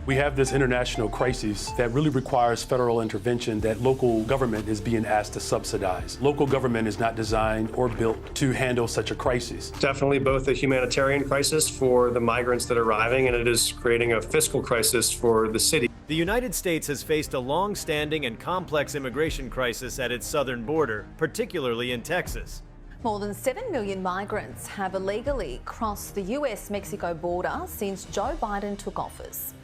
We have this international crisis that really requires federal intervention that local government is being asked to subsidize. Local government is not designed or built to handle such a crisis. Definitely both a humanitarian crisis for the migrants that are arriving, and it is creating a fiscal crisis for the city. The United States has faced a long-standing and complex immigration crisis at its southern border, particularly in Texas. More than 7 million migrants have illegally crossed the US-Mexico border since Joe Biden took office.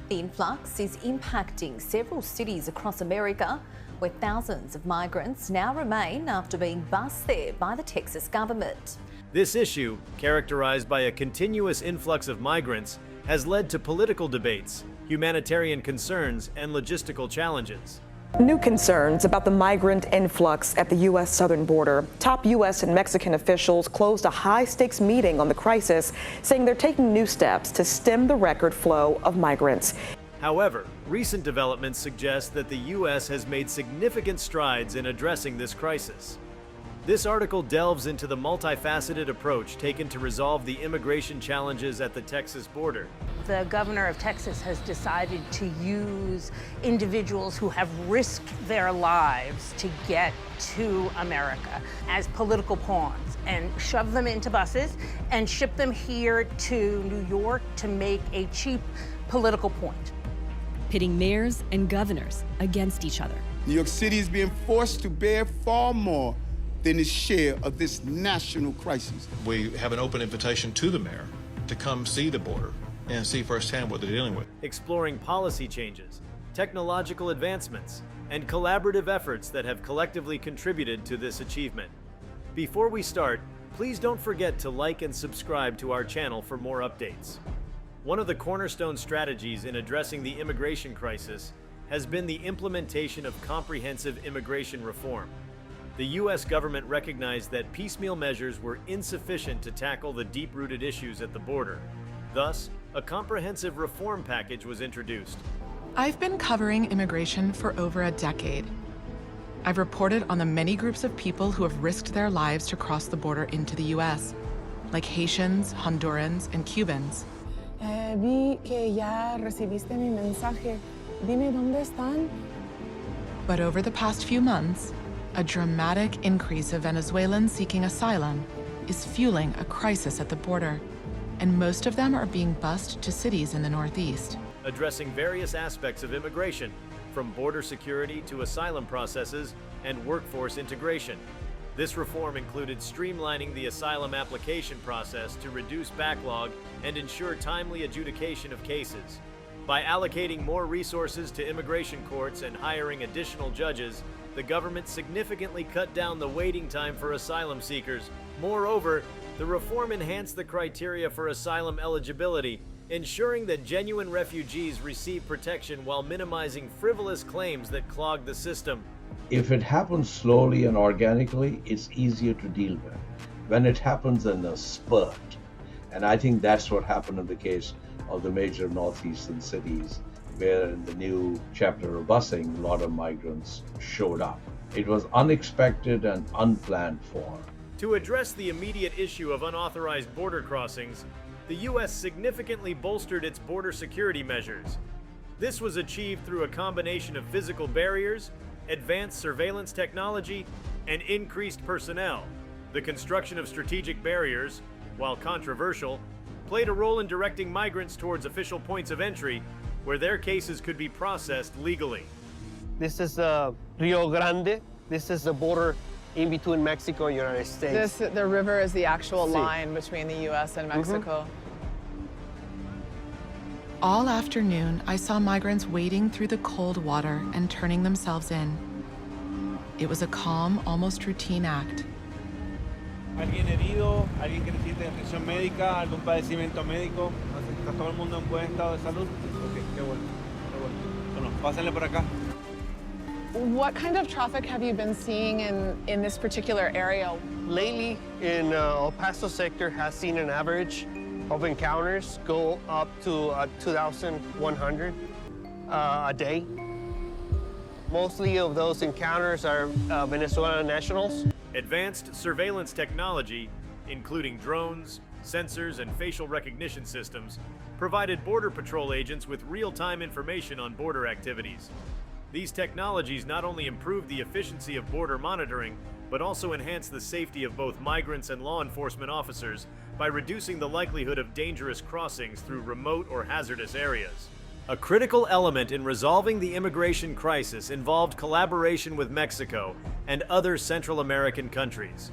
The influx is impacting several cities across America, where thousands of migrants now remain after being bused there by the Texas government. This issue, characterized by a continuous influx of migrants, has led to political debates, humanitarian concerns, and logistical challenges. New concerns about the migrant influx at the U.S. southern border. Top U.S. and Mexican officials closed a high-stakes meeting on the crisis, saying they're taking new steps to stem the record flow of migrants. However, recent developments suggest that the U.S. has made significant strides in addressing this crisis. This article delves into the multifaceted approach taken to resolve the immigration challenges at the Texas border. The governor of Texas has decided to use individuals who have risked their lives to get to America as political pawns and shove them into buses and ship them here to New York to make a cheap political point. Pitting mayors and governors against each other. New York City is being forced to bear far more than its share of this national crisis. We have an open invitation to the mayor to come see the border and see firsthand what they're dealing with. Exploring policy changes, technological advancements, and collaborative efforts that have collectively contributed to this achievement. Before we start, please don't forget to like and subscribe to our channel for more updates. One of the cornerstone strategies in addressing the immigration crisis has been the implementation of comprehensive immigration reform. The U.S. government recognized that piecemeal measures were insufficient to tackle the deep-rooted issues at the border. Thus, a comprehensive reform package was introduced. I've been covering immigration for over a decade. I've reported on the many groups of people who have risked their lives to cross the border into the U.S., like Haitians, Hondurans, and Cubans. Vi que ya recibiste mi mensaje. Dime dónde están. But over the past few months, a dramatic increase of Venezuelans seeking asylum is fueling a crisis at the border, and most of them are being bused to cities in the Northeast. Addressing various aspects of immigration, from border security to asylum processes and workforce integration. This reform included streamlining the asylum application process to reduce backlog and ensure timely adjudication of cases. By allocating more resources to immigration courts and hiring additional judges, the government significantly cut down the waiting time for asylum seekers. Moreover, the reform enhanced the criteria for asylum eligibility, ensuring that genuine refugees receive protection while minimizing frivolous claims that clog the system. If it happens slowly and organically, it's easier to deal with. When it happens in a spurt, and I think that's what happened in the case of the major northeastern cities, where in the new chapter of busing, a lot of migrants showed up. It was unexpected and unplanned for. To address the immediate issue of unauthorized border crossings, the U.S. significantly bolstered its border security measures. This was achieved through a combination of physical barriers, advanced surveillance technology, and increased personnel. The construction of strategic barriers, while controversial, played a role in directing migrants towards official points of entry where their cases could be processed legally. This is Rio Grande. This is the border in between Mexico and the United States. The river is the actual line between the U.S. and Mexico. All afternoon, I saw migrants wading through the cold water and turning themselves in. It was a calm, almost routine act. ¿Alguien herido? ¿Alguien que necesite atención médica? ¿Algún padecimiento médico? ¿Está todo el mundo en buen estado de salud? Ok, qué bueno, qué bueno. Bueno, pásenle por acá. What kind of traffic have you been seeing in this particular area? Lately, in El Paso sector has seen an average of encounters go up to 2,100 a day. Mostly of those encounters are Venezuelan nationals. Advanced surveillance technology, including drones, sensors, and facial recognition systems, provided Border Patrol agents with real-time information on border activities. These technologies not only improved the efficiency of border monitoring, but also enhanced the safety of both migrants and law enforcement officers by reducing the likelihood of dangerous crossings through remote or hazardous areas. A critical element in resolving the immigration crisis involved collaboration with Mexico and other Central American countries.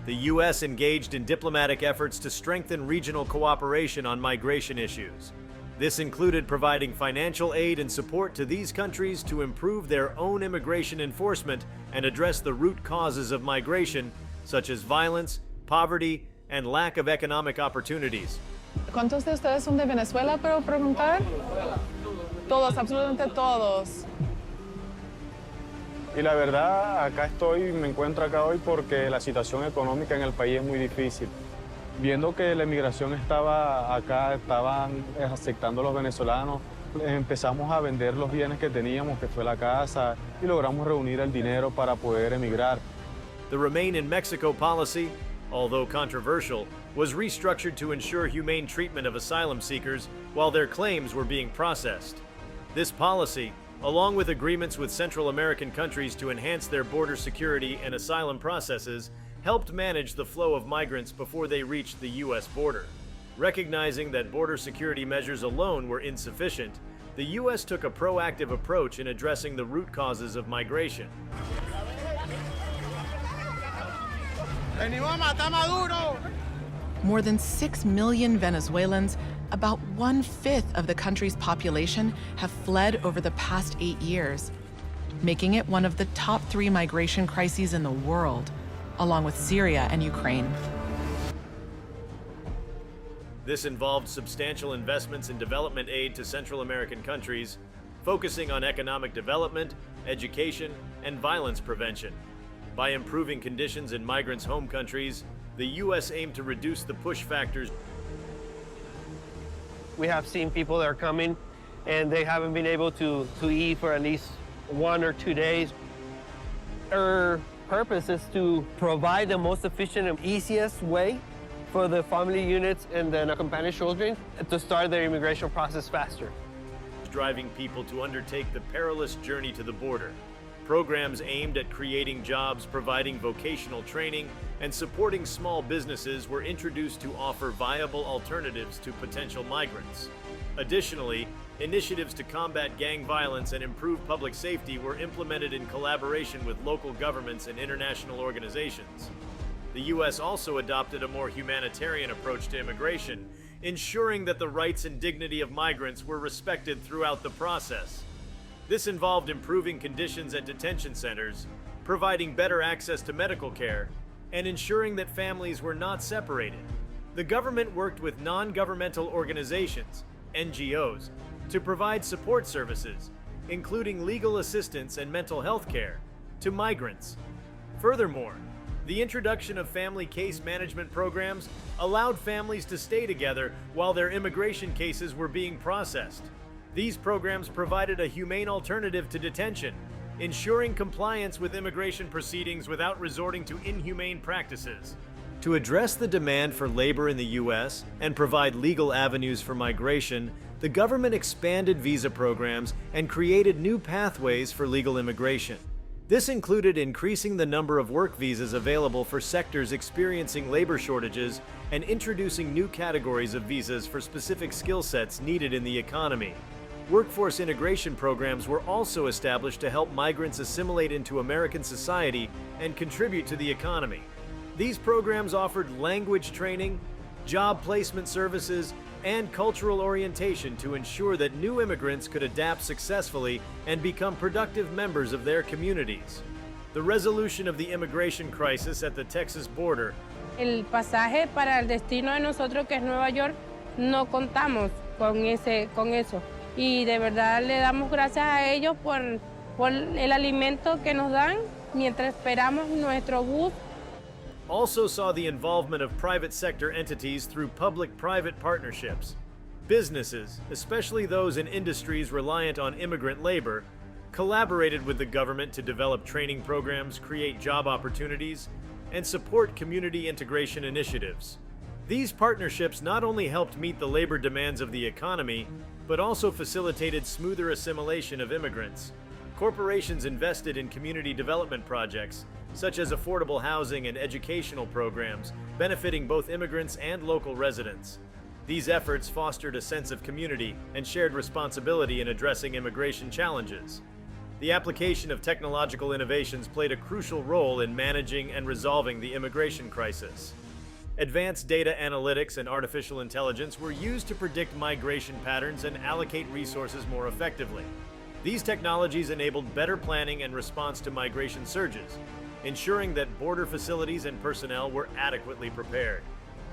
The U.S. engaged in diplomatic efforts to strengthen regional cooperation on migration issues. This included providing financial aid and support to these countries to improve their own immigration enforcement and address the root causes of migration, such as violence, poverty, and lack of economic opportunities. ¿Cuántos de ustedes son de Venezuela, puedo preguntar? Todos, absolutamente todos. Y la verdad, me encuentro acá hoy porque la situación económica en el país es muy difícil. Viendo que la inmigración estaba acá, estaban aceptando a los venezolanos, empezamos a vender los bienes que teníamos, que fue la casa, y logramos reunir el dinero para poder emigrar. The Remain in Mexico policy, although controversial, was restructured to ensure humane treatment of asylum seekers while their claims were being processed. This policy, along with agreements with Central American countries to enhance their border security and asylum processes, helped manage the flow of migrants before they reached the U.S. border. Recognizing that border security measures alone were insufficient, the U.S. took a proactive approach in addressing the root causes of migration. More than 6 million Venezuelans, about 1/5 of the country's population, have fled over the past 8 years, making it one of the top 3 migration crises in the world, along with Syria and Ukraine. This involved substantial investments in development aid to Central American countries, focusing on economic development, education, and violence prevention. By improving conditions in migrants' home countries, the U.S. aimed to reduce the push factors. We have seen people that are coming and they haven't been able to eat for at least 1 or 2 days. Our purpose is to provide the most efficient and easiest way for the family units and the unaccompanied children to start their immigration process faster. Driving people to undertake the perilous journey to the border. Programs aimed at creating jobs, providing vocational training, and supporting small businesses were introduced to offer viable alternatives to potential migrants. Additionally, initiatives to combat gang violence and improve public safety were implemented in collaboration with local governments and international organizations. The U.S. also adopted a more humanitarian approach to immigration, ensuring that the rights and dignity of migrants were respected throughout the process. This involved improving conditions at detention centers, providing better access to medical care, and ensuring that families were not separated. The government worked with non-governmental organizations, NGOs, to provide support services, including legal assistance and mental health care, to migrants. Furthermore, the introduction of family case management programs allowed families to stay together while their immigration cases were being processed. These programs provided a humane alternative to detention, ensuring compliance with immigration proceedings without resorting to inhumane practices. To address the demand for labor in the U.S. and provide legal avenues for migration, the government expanded visa programs and created new pathways for legal immigration. This included increasing the number of work visas available for sectors experiencing labor shortages and introducing new categories of visas for specific skill sets needed in the economy. Workforce integration programs were also established to help migrants assimilate into American society and contribute to the economy. These programs offered language training, job placement services, and cultural orientation to ensure that new immigrants could adapt successfully and become productive members of their communities. The resolution of the immigration crisis at the Texas border. El pasaje para el destino de nosotros, que es Nueva York, no contamos con eso. Y de verdad le damos gracias a ellos por el alimento que nos dan mientras esperamos nuestro bus. Also saw the involvement of private sector entities through public-private partnerships. Businesses, especially those in industries reliant on immigrant labor, collaborated with the government to develop training programs, create job opportunities, and support community integration initiatives. These partnerships not only helped meet the labor demands of the economy, but also facilitated smoother assimilation of immigrants. Corporations invested in community development projects, such as affordable housing and educational programs, benefiting both immigrants and local residents. These efforts fostered a sense of community and shared responsibility in addressing immigration challenges. The application of technological innovations played a crucial role in managing and resolving the immigration crisis. Advanced data analytics and artificial intelligence were used to predict migration patterns and allocate resources more effectively. These technologies enabled better planning and response to migration surges, ensuring that border facilities and personnel were adequately prepared.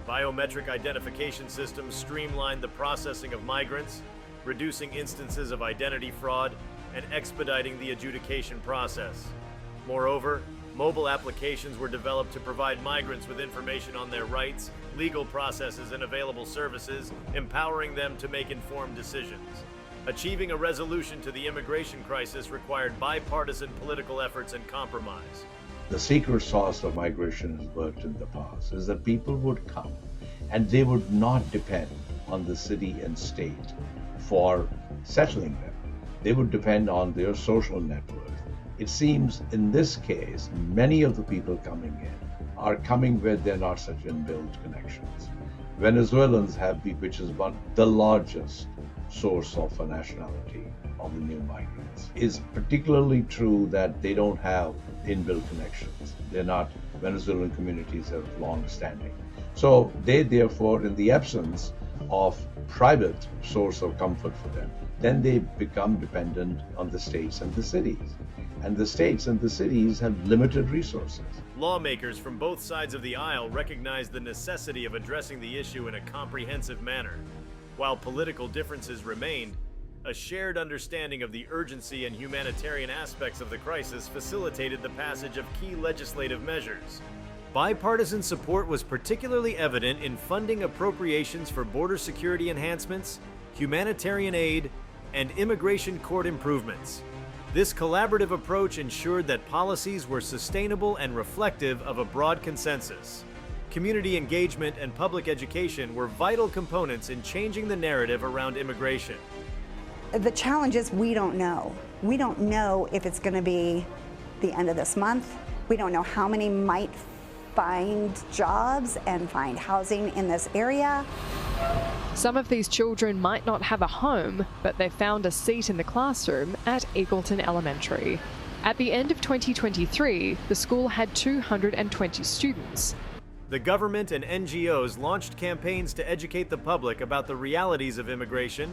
Biometric identification systems streamlined the processing of migrants, reducing instances of identity fraud and expediting the adjudication process. Moreover, mobile applications were developed to provide migrants with information on their rights, legal processes, and available services, empowering them to make informed decisions. Achieving a resolution to the immigration crisis required bipartisan political efforts and compromise. The secret sauce of migration has worked in the past is that people would come and they would not depend on the city and state for settling them. They would depend on their social network. It seems in this case, many of the people coming in are coming where they're not such inbuilt connections. Venezuelans which is the largest source of a nationality of the new migrants. It's particularly true that they don't have inbuilt connections. Venezuelan communities are long standing. So they therefore, in the absence of private source of comfort for them, then they become dependent on the states and the cities. And the states and the cities have limited resources. Lawmakers from both sides of the aisle recognize the necessity of addressing the issue in a comprehensive manner. While political differences remained, a shared understanding of the urgency and humanitarian aspects of the crisis facilitated the passage of key legislative measures. Bipartisan support was particularly evident in funding appropriations for border security enhancements, humanitarian aid, and immigration court improvements. This collaborative approach ensured that policies were sustainable and reflective of a broad consensus. Community engagement and public education were vital components in changing the narrative around immigration. The challenge is we don't know. We don't know if it's going to be the end of this month. We don't know how many might find jobs and find housing in this area. Some of these children might not have a home, but they found a seat in the classroom at Eagleton Elementary. At the end of 2023, the school had 220 students. The government and NGOs launched campaigns to educate the public about the realities of immigration,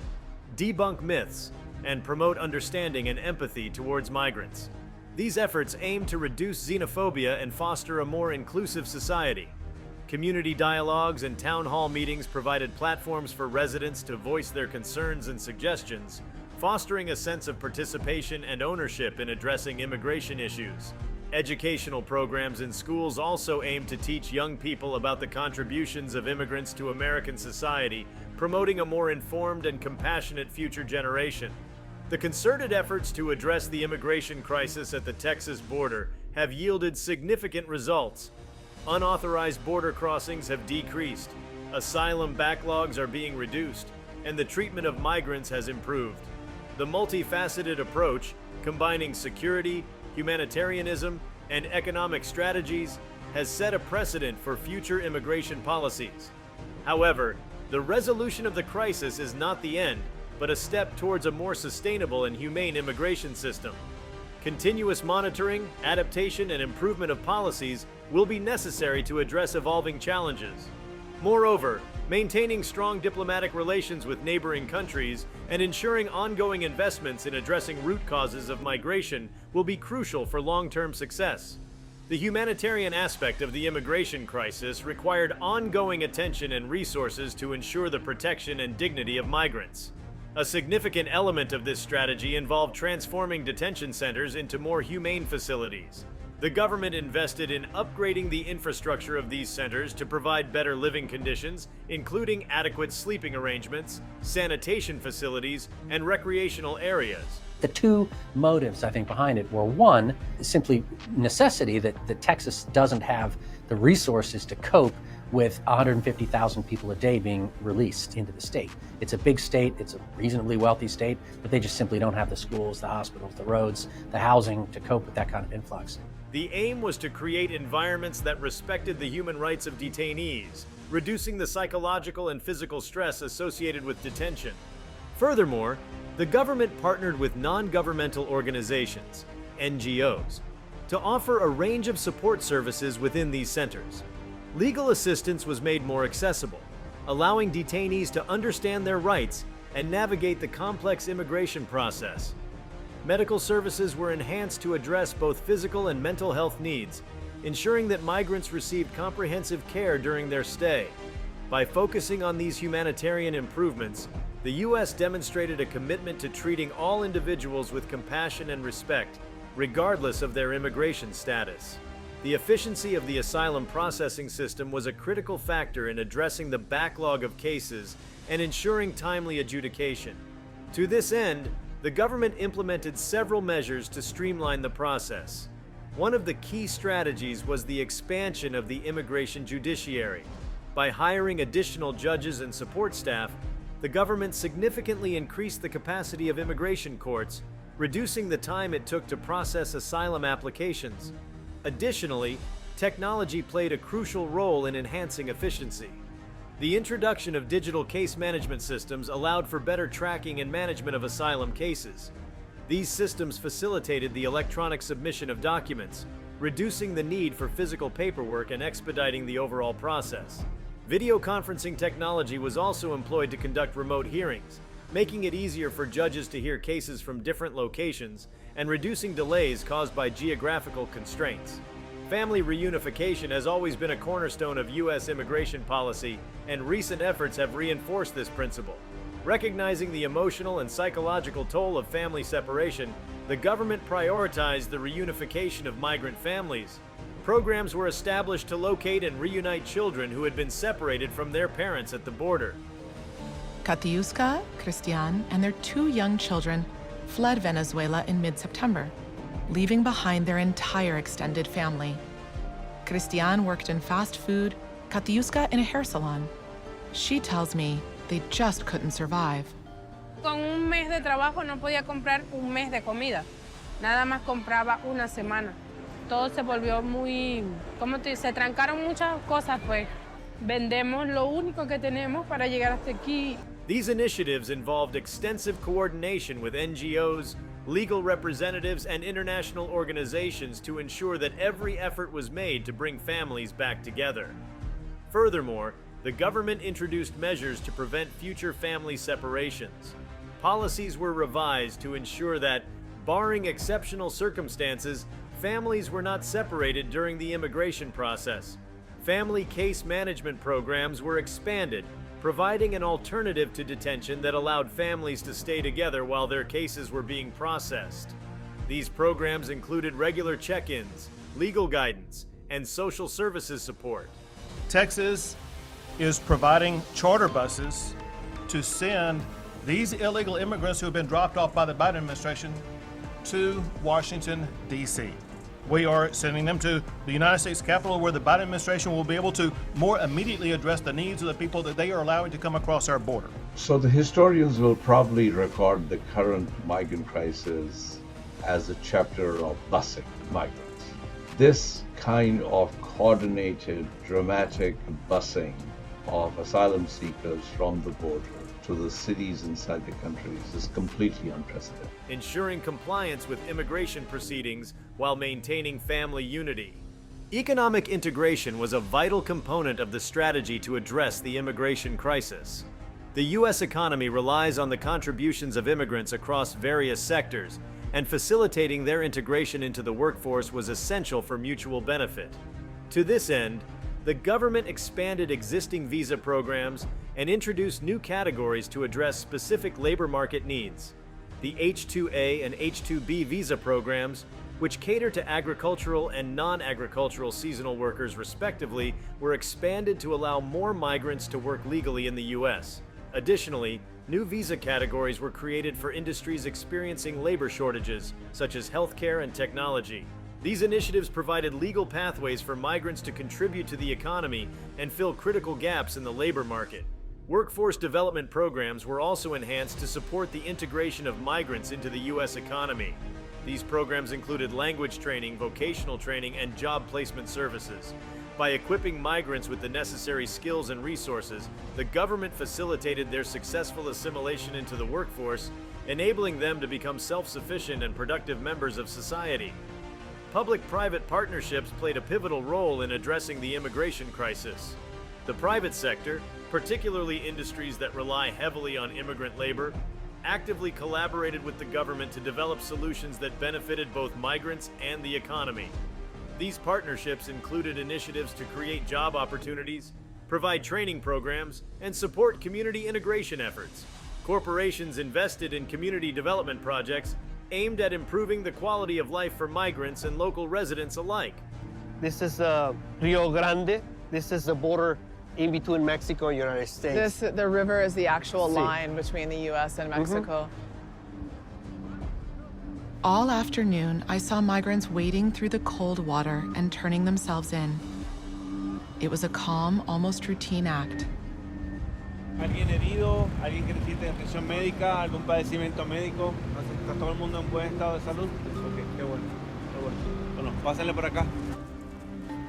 debunk myths, and promote understanding and empathy towards migrants. These efforts aim to reduce xenophobia and foster a more inclusive society. Community dialogues and town hall meetings provided platforms for residents to voice their concerns and suggestions, fostering a sense of participation and ownership in addressing immigration issues. Educational programs in schools also aim to teach young people about the contributions of immigrants to American society, promoting a more informed and compassionate future generation. The concerted efforts to address the immigration crisis at the Texas border have yielded significant results. Unauthorized border crossings have decreased, asylum backlogs are being reduced, and the treatment of migrants has improved. The multifaceted approach, combining security, humanitarianism, and economic strategies, has set a precedent for future immigration policies. However, the resolution of the crisis is not the end, but a step towards a more sustainable and humane immigration system. Continuous monitoring, adaptation, and improvement of policies will be necessary to address evolving challenges. Moreover, maintaining strong diplomatic relations with neighboring countries and ensuring ongoing investments in addressing root causes of migration will be crucial for long-term success. The humanitarian aspect of the immigration crisis required ongoing attention and resources to ensure the protection and dignity of migrants. A significant element of this strategy involved transforming detention centers into more humane facilities. The government invested in upgrading the infrastructure of these centers to provide better living conditions, including adequate sleeping arrangements, sanitation facilities, and recreational areas. The two motives, I think, behind it were, one, simply necessity that Texas doesn't have the resources to cope with 150,000 people a day being released into the state. It's a big state, it's a reasonably wealthy state, but they just simply don't have the schools, the hospitals, the roads, the housing to cope with that kind of influx. The aim was to create environments that respected the human rights of detainees, reducing the psychological and physical stress associated with detention. Furthermore, the government partnered with non-governmental organizations, NGOs, to offer a range of support services within these centers. Legal assistance was made more accessible, allowing detainees to understand their rights and navigate the complex immigration process. Medical services were enhanced to address both physical and mental health needs, ensuring that migrants received comprehensive care during their stay. By focusing on these humanitarian improvements, the U.S. demonstrated a commitment to treating all individuals with compassion and respect, regardless of their immigration status. The efficiency of the asylum processing system was a critical factor in addressing the backlog of cases and ensuring timely adjudication. To this end, the government implemented several measures to streamline the process. One of the key strategies was the expansion of the immigration judiciary. By hiring additional judges and support staff, the government significantly increased the capacity of immigration courts, reducing the time it took to process asylum applications. Additionally, technology played a crucial role in enhancing efficiency. The introduction of digital case management systems allowed for better tracking and management of asylum cases. These systems facilitated the electronic submission of documents, reducing the need for physical paperwork and expediting the overall process. Video conferencing technology was also employed to conduct remote hearings, making it easier for judges to hear cases from different locations and reducing delays caused by geographical constraints. Family reunification has always been a cornerstone of U.S. immigration policy, and recent efforts have reinforced this principle. Recognizing the emotional and psychological toll of family separation, the government prioritized the reunification of migrant families. Programs were established to locate and reunite children who had been separated from their parents at the border. Katiuska, Christian, and their 2 young children fled Venezuela in mid-September, leaving behind their entire extended family. Christian worked in fast food, Katiuska in a hair salon. She tells me they just couldn't survive. Con un mes de trabajo no podía comprar un mes de comida. Nada más compraba una semana. Todo se volvió muy, se trancaron muchas cosas, pues. Vendemos lo único que tenemos para llegar hasta aquí. These initiatives involved extensive coordination with NGOs, legal representatives, and international organizations to ensure that every effort was made to bring families back together. Furthermore, the government introduced measures to prevent future family separations. Policies were revised to ensure that, barring exceptional circumstances, families were not separated during the immigration process. Family case management programs were expanded, providing an alternative to detention that allowed families to stay together while their cases were being processed. These programs included regular check-ins, legal guidance, and social services support. Texas is providing charter buses to send these illegal immigrants who have been dropped off by the Biden administration to Washington, D.C. We are sending them to the United States Capitol, where the Biden administration will be able to more immediately address the needs of the people that they are allowing to come across our border. So the historians will probably record the current migrant crisis as a chapter of busing migrants. This kind of coordinated, dramatic busing of asylum seekers from the border to the cities inside the countries is completely unprecedented. Ensuring compliance with immigration proceedings while maintaining family unity. Economic integration was a vital component of the strategy to address the immigration crisis. The U.S. economy relies on the contributions of immigrants across various sectors, and facilitating their integration into the workforce was essential for mutual benefit. To this end, the government expanded existing visa programs and introduced new categories to address specific labor market needs. The H-2A and H-2B visa programs, which cater to agricultural and non-agricultural seasonal workers respectively, were expanded to allow more migrants to work legally in the U.S. Additionally, new visa categories were created for industries experiencing labor shortages, such as healthcare and technology. These initiatives provided legal pathways for migrants to contribute to the economy and fill critical gaps in the labor market. Workforce development programs were also enhanced to support the integration of migrants into the U.S. economy. These programs included language training, vocational training, and job placement services. By equipping migrants with the necessary skills and resources, the government facilitated their successful assimilation into the workforce, enabling them to become self-sufficient and productive members of society. Public-private partnerships played a pivotal role in addressing the immigration crisis. The private sector, particularly industries that rely heavily on immigrant labor, actively collaborated with the government to develop solutions that benefited both migrants and the economy. These partnerships included initiatives to create job opportunities, provide training programs, and support community integration efforts. Corporations invested in community development projects aimed at improving the quality of life for migrants and local residents alike. This is Rio Grande. This is the border in between Mexico and United States. The river is the actual line between the U.S. and Mexico. All afternoon, I saw migrants wading through the cold water and turning themselves in. It was a calm, almost routine act. ¿Alguien herido? ¿Alguien que necesite atención médica? ¿Algún padecimiento médico? ¿Está todo el mundo en buen estado de salud? Ok, qué bueno, qué bueno. Bueno, pásenle por acá.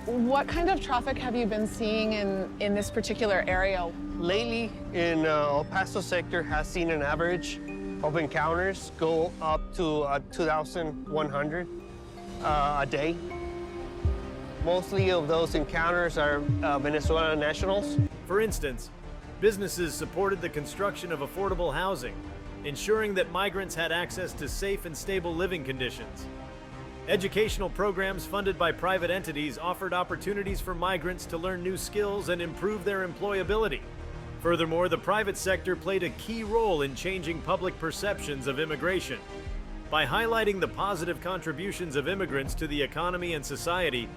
What kind of traffic have you been seeing in this particular area? Lately, in El Paso sector has seen an average of encounters go up to 2,100 a day. Mostly of those encounters are Venezuelan nationals. For instance, businesses supported the construction of affordable housing, ensuring that migrants had access to safe and stable living conditions. Educational programs funded by private entities offered opportunities for migrants to learn new skills and improve their employability. Furthermore, the private sector played a key role in changing public perceptions of immigration. By highlighting the positive contributions of immigrants to the economy and society.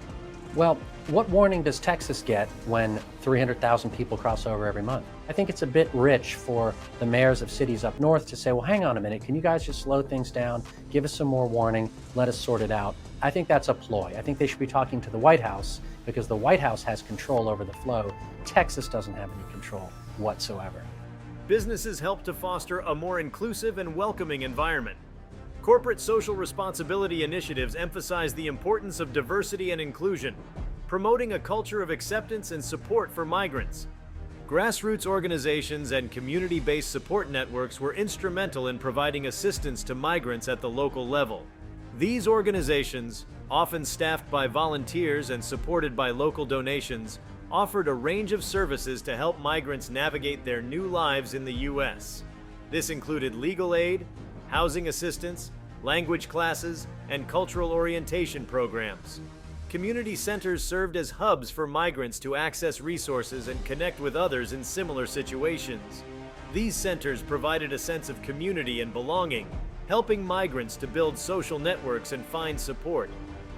Well, what warning does Texas get when 300,000 people cross over every month? I think it's a bit rich for the mayors of cities up north to say, well, hang on a minute, can you guys just slow things down, give us some more warning, let us sort it out. I think that's a ploy. I think they should be talking to the White House because the White House has control over the flow. Texas doesn't have any control whatsoever. Businesses help to foster a more inclusive and welcoming environment. Corporate social responsibility initiatives emphasize the importance of diversity and inclusion, promoting a culture of acceptance and support for migrants. Grassroots organizations and community-based support networks were instrumental in providing assistance to migrants at the local level. These organizations, often staffed by volunteers and supported by local donations, offered a range of services to help migrants navigate their new lives in the U.S. This included legal aid, housing assistance, language classes, and cultural orientation programs. Community centers served as hubs for migrants to access resources and connect with others in similar situations. These centers provided a sense of community and belonging, helping migrants to build social networks and find support.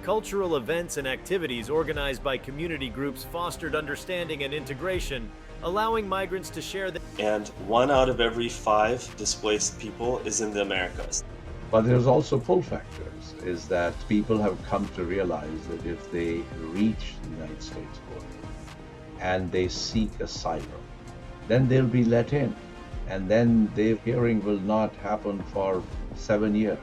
Cultural events and activities organized by community groups fostered understanding and integration, allowing migrants to share the... And 1 out of every 5 displaced people is in the Americas. But there's also pull factors, is that people have come to realize that if they reach the United States border and they seek asylum, then they'll be let in. And then their hearing will not happen for 7 years,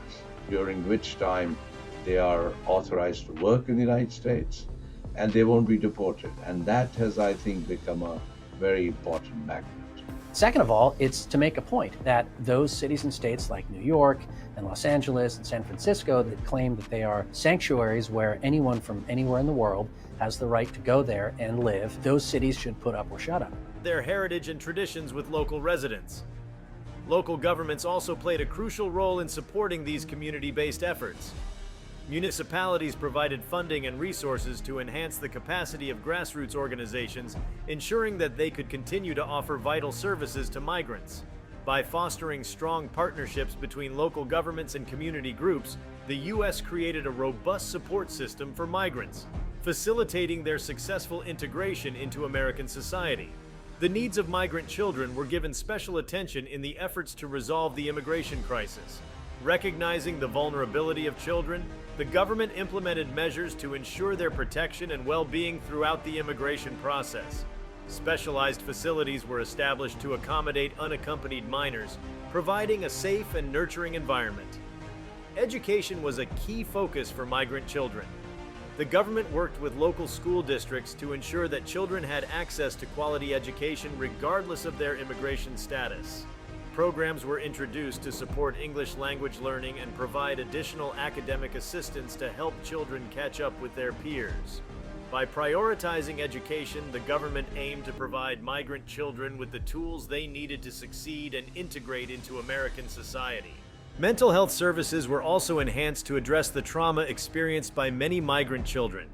during which time they are authorized to work in the United States and they won't be deported. And that has, I think, become a very important magnet. Second of all, it's to make a point that those cities and states like New York and Los Angeles and San Francisco that claim that they are sanctuaries where anyone from anywhere in the world has the right to go there and live, those cities should put up or shut up. Their heritage and traditions with local residents. Local governments also played a crucial role in supporting these community-based efforts. Municipalities provided funding and resources to enhance the capacity of grassroots organizations, ensuring that they could continue to offer vital services to migrants. By fostering strong partnerships between local governments and community groups, the U.S. created a robust support system for migrants, facilitating their successful integration into American society. The needs of migrant children were given special attention in the efforts to resolve the immigration crisis. Recognizing the vulnerability of children, the government implemented measures to ensure their protection and well-being throughout the immigration process. Specialized facilities were established to accommodate unaccompanied minors, providing a safe and nurturing environment. Education was a key focus for migrant children. The government worked with local school districts to ensure that children had access to quality education regardless of their immigration status. Programs were introduced to support English language learning and provide additional academic assistance to help children catch up with their peers. By prioritizing education, the government aimed to provide migrant children with the tools they needed to succeed and integrate into American society. Mental health services were also enhanced to address the trauma experienced by many migrant children.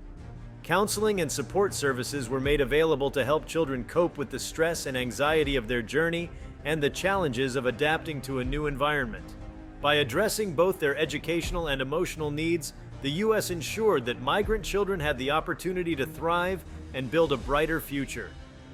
Counseling and support services were made available to help children cope with the stress and anxiety of their journey and the challenges of adapting to a new environment. By addressing both their educational and emotional needs, the U.S. ensured that migrant children had the opportunity to thrive and build a brighter future.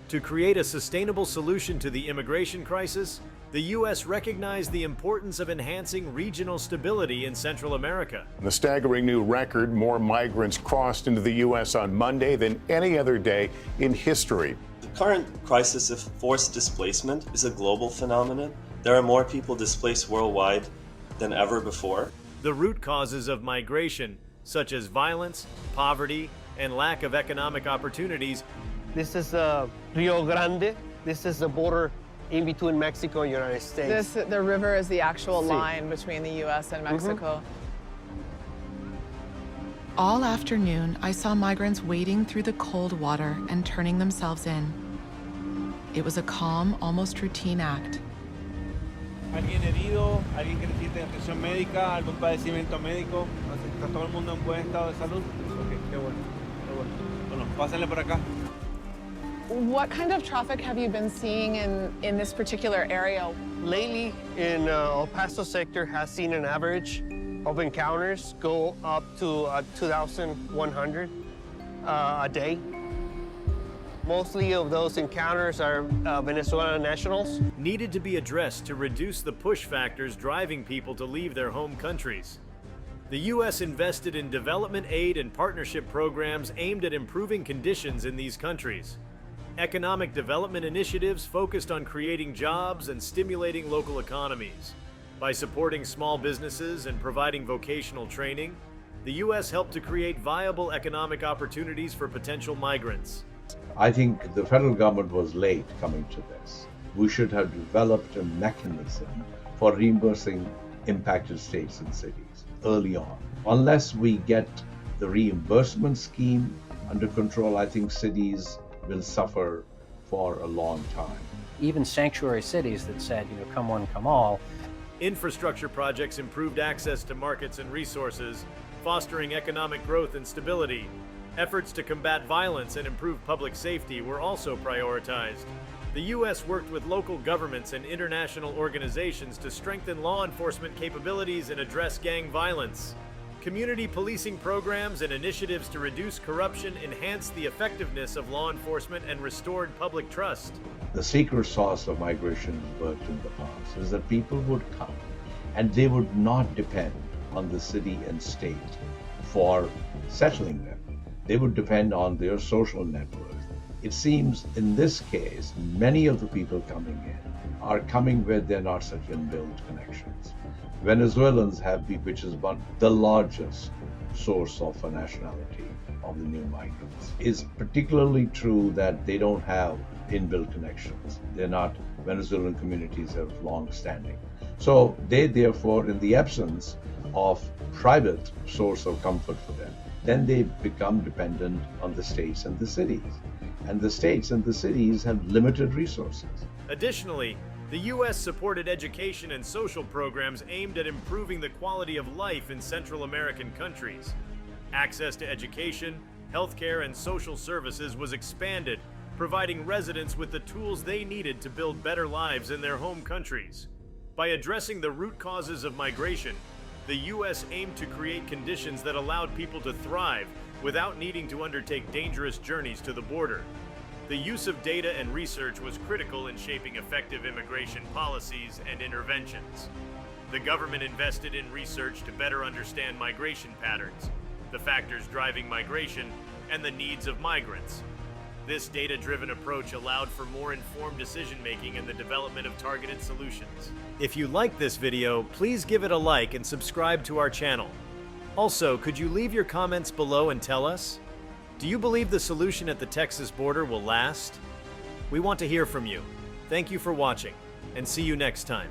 To create a sustainable solution to the immigration crisis, the U.S. recognized the importance of enhancing regional stability in Central America. The staggering new record, more migrants crossed into the U.S. on Monday than any other day in history. The current crisis of forced displacement is a global phenomenon. There are more people displaced worldwide than ever before. The root causes of migration, such as violence, poverty, and lack of economic opportunities. This is Rio Grande. This is the border in between Mexico and the United States. The river is the actual line between the U.S. and Mexico. All afternoon, I saw migrants wading through the cold water and turning themselves in. It was a calm, almost routine act. ¿Alguien herido? ¿Alguien que necesite atención médica? ¿Algún padecimiento médico? ¿Está todo el mundo en buen estado de salud? Ok, qué bueno, qué bueno. Bueno, pásenle por acá. What kind of traffic have you been seeing in this particular area? Lately, in El Paso sector has seen an average of encounters go up to 2,100 a day. Mostly of those encounters are Venezuelan nationals. Needed to be addressed to reduce the push factors driving people to leave their home countries. The U.S. invested in development aid and partnership programs aimed at improving conditions in these countries. Economic development initiatives focused on creating jobs and stimulating local economies. By supporting small businesses and providing vocational training, the U.S. helped to create viable economic opportunities for potential migrants. I think the federal government was late coming to this. We should have developed a mechanism for reimbursing impacted states and cities early on. Unless we get the reimbursement scheme under control, I think cities will suffer for a long time. Even sanctuary cities that said, come one, come all. Infrastructure projects improved access to markets and resources, fostering economic growth and stability. Efforts to combat violence and improve public safety were also prioritized. The U.S. worked with local governments and international organizations to strengthen law enforcement capabilities and address gang violence. Community policing programs and initiatives to reduce corruption enhanced the effectiveness of law enforcement and restored public trust. The secret sauce of migration worked in the past is that people would come and they would not depend on the city and state for settling them. They would depend on their social network. It seems in this case, many of the people coming in are coming where they're not such inbuilt connections. Venezuelans which is the largest source of nationality of the new migrants. It's particularly true that they don't have inbuilt connections. Venezuelan communities have long standing. So they therefore, in the absence of private source of comfort for them, then they become dependent on the states and the cities. And the states and the cities have limited resources. Additionally, the U.S. supported education and social programs aimed at improving the quality of life in Central American countries. Access to education, healthcare, and social services was expanded, providing residents with the tools they needed to build better lives in their home countries. By addressing the root causes of migration, the U.S. aimed to create conditions that allowed people to thrive without needing to undertake dangerous journeys to the border. The use of data and research was critical in shaping effective immigration policies and interventions. The government invested in research to better understand migration patterns, the factors driving migration, and the needs of migrants. This data-driven approach allowed for more informed decision-making and the development of targeted solutions. If you like this video, please give it a like and subscribe to our channel. Also, could you leave your comments below and tell us? Do you believe the solution at the Texas border will last? We want to hear from you. Thank you for watching, and see you next time.